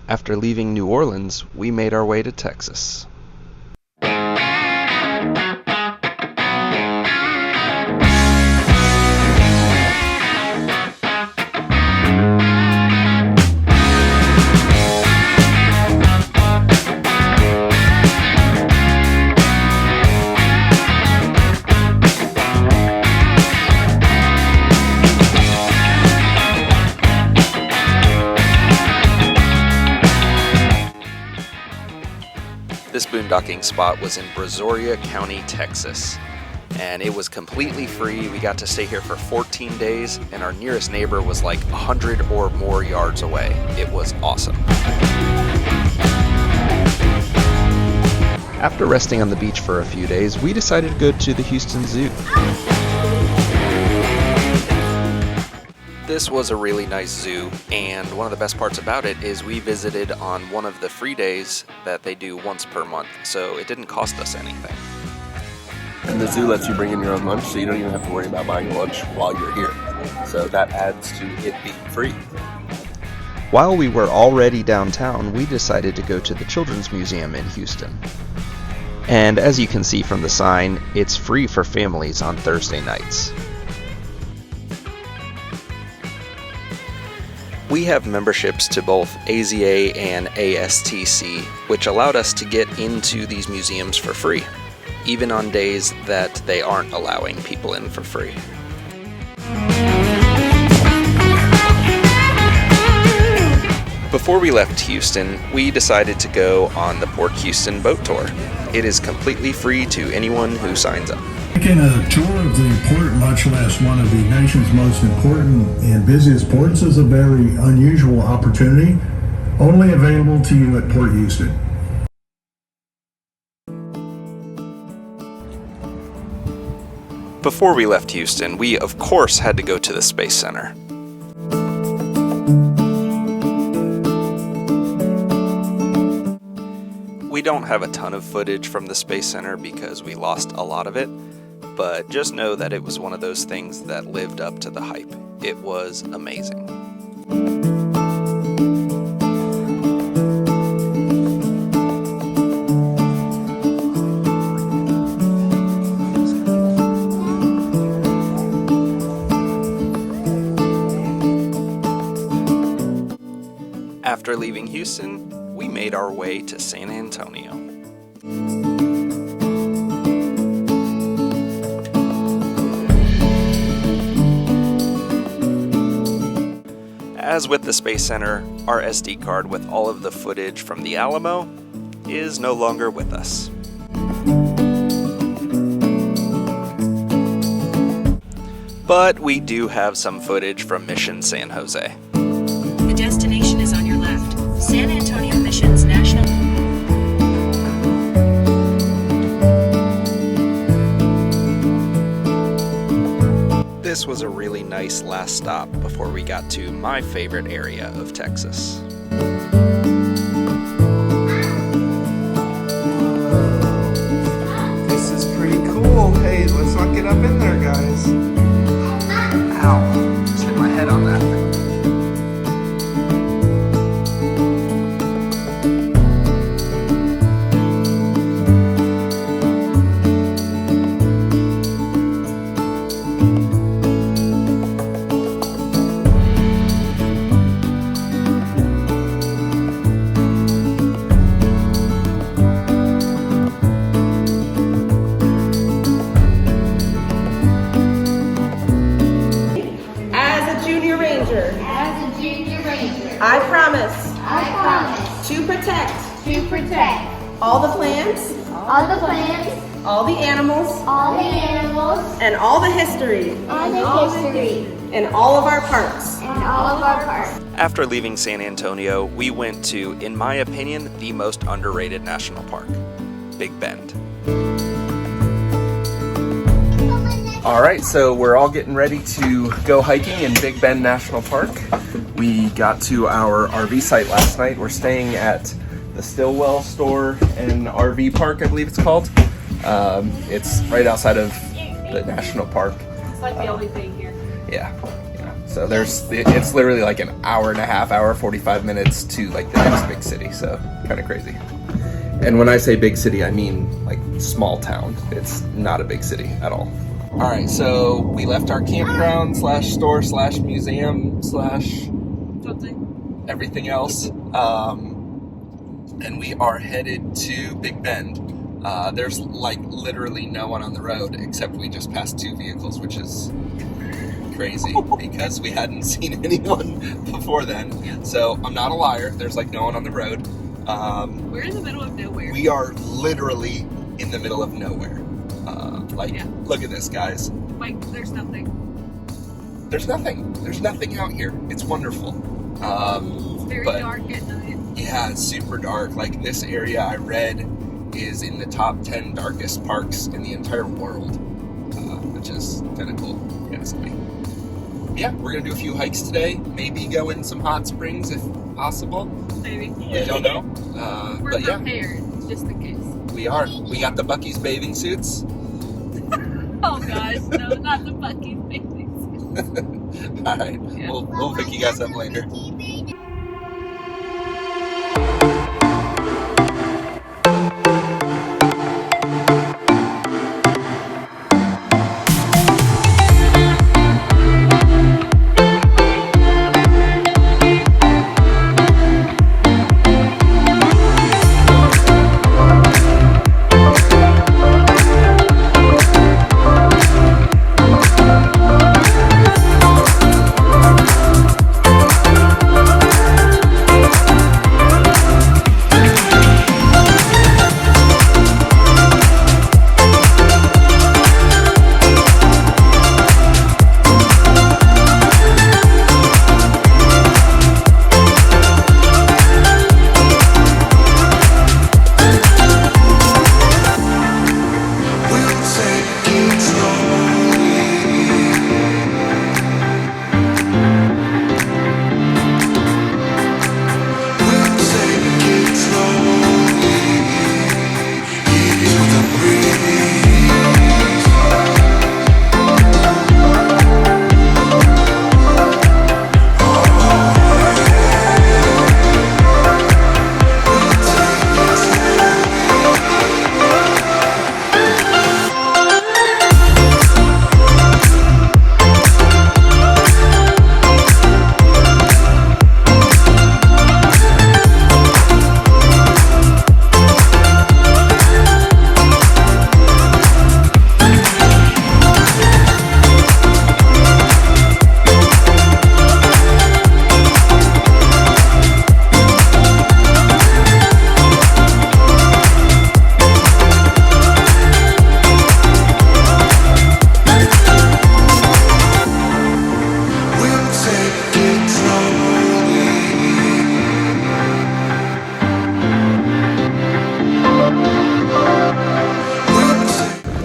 After leaving New Orleans, we made our way to Texas. This boondocking spot was in Brazoria County, Texas, and it was completely free. We got to stay here for 14 days, and our nearest neighbor was like 100 or more yards away. It was awesome. After resting on the beach for a few days, we decided to go to the Houston Zoo. This was a really nice zoo, and one of the best parts about it is we visited on one of the free days that they do once per month, so it didn't cost us anything. And the zoo lets you bring in your own lunch, so you don't even have to worry about buying lunch while you're here. So that adds to it being free. While we were already downtown, we decided to go to the Children's Museum in Houston. And as you can see from the sign, it's free for families on Thursday nights. We have memberships to both AZA and ASTC, which allowed us to get into these museums for free, even on days that they aren't allowing people in for free. Before we left Houston, we decided to go on the Port Houston boat tour. It is completely free to anyone who signs up. Taking a tour of the port, much less one of the nation's most important and busiest ports, is a very unusual opportunity, only available to you at Port Houston. Before we left Houston, we of course had to go to the Space Center. We don't have a ton of footage from the Space Center because we lost a lot of it, but just know that it was one of those things that lived up to the hype. It was amazing. After leaving Houston, we made our way to San Antonio. As with the Space Center, our SD card with all of the footage from the Alamo is no longer with us. But we do have some footage from Mission San Jose. The destination is on your left. San Antonio Missions National. This was a really nice last stop before we got to my favorite area of Texas. This is pretty cool. Hey, let's not get up in there, guys. Ow, just hit my head on that thing. I promise to protect all the plants all the plants, all the animals, and all the history in all of our parks. After leaving San Antonio, we went to, in my opinion, the most underrated national park, Big Bend. All right, so we're all getting ready to go hiking in Big Bend National Park. We got to our RV site last night. We're staying at the Stillwell Store and RV Park, I believe it's called. It's right outside of the national park. It's like the only thing here. Yeah. So it's literally like an hour and a half, 45 minutes to like the next big city. So kind of crazy. And when I say big city, I mean like small town. It's not a big city at all. All right, so we left our campground /store /museum / everything else, and we are headed to Big Bend. There's like literally no one on the road except we just passed 2 vehicles, which is crazy because we hadn't seen anyone before then. So I'm not a liar. There's like no one on the road. We're in the middle of nowhere. We are literally in the middle of nowhere. Look at this, guys. Like, there's nothing. There's nothing out here. It's wonderful. It's very dark at night. Yeah, it's super dark. Like, this area I read is in the top 10 darkest parks in the entire world, which is kind of cool, if you ask me. Yeah, we're going to do a few hikes today. Maybe go in some hot springs if possible. Maybe. We don't know. We're prepared, just in case. We are. We got the Buc-ee's bathing suits. Oh gosh, no, not the Buc-ee's bathing suits. All right, Yeah. we'll pick you guys up later.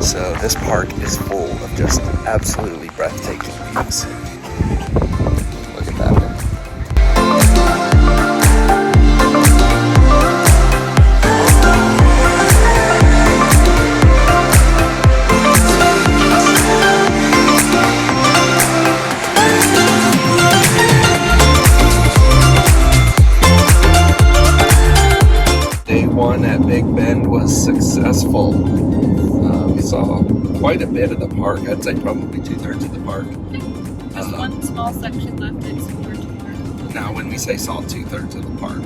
So this park is full of just absolutely breathtaking views. Look at that. Day 1 at Big Bend was successful. We saw quite a bit of the park. I'd say probably 2/3 of the park. Just one small section left to explore tomorrow. Now, when we say saw 2/3 of the park,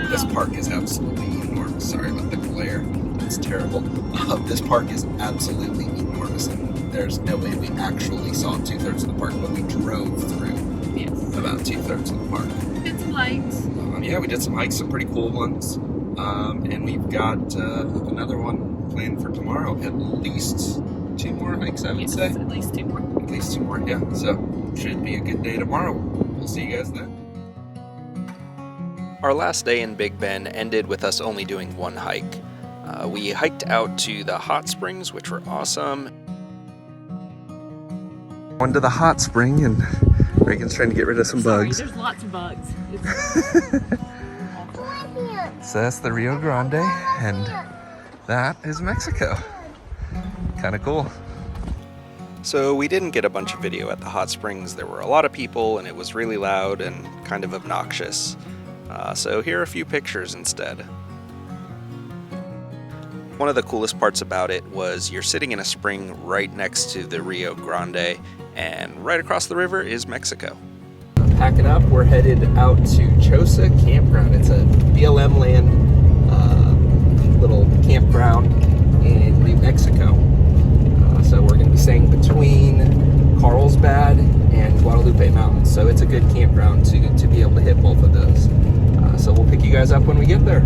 this park is absolutely enormous. Sorry about the glare. It's terrible. This park is absolutely enormous, and there's no way we actually saw 2/3 of the park, but we drove through Yes. about 2/3 of the park. Did some hikes. Yeah, we did some hikes, some pretty cool ones. And we've got another one planned for tomorrow. At least 2 more hikes, I would say. At least 2 more. At least 2 more, yeah. So should be a good day tomorrow. We'll see you guys then. Our last day in Big Bend ended with us only doing 1 hike. We hiked out to the hot springs, which were awesome. One to the hot spring, and Reagan's trying to get rid of some bugs. There's lots of bugs. So that's the Rio Grande, and that is Mexico. Kind of cool. So we didn't get a bunch of video at the hot springs. There were a lot of people, and it was really loud and kind of obnoxious. So here are a few pictures instead. One of the coolest parts about it was you're sitting in a spring right next to the Rio Grande, and right across the river is Mexico. Packing up, we're headed out to Chosa Campground. It's a BLM land little campground in New Mexico. So we're going to be staying between Carlsbad and Guadalupe Mountains. So it's a good campground to be able to hit both of those. So we'll pick you guys up when we get there.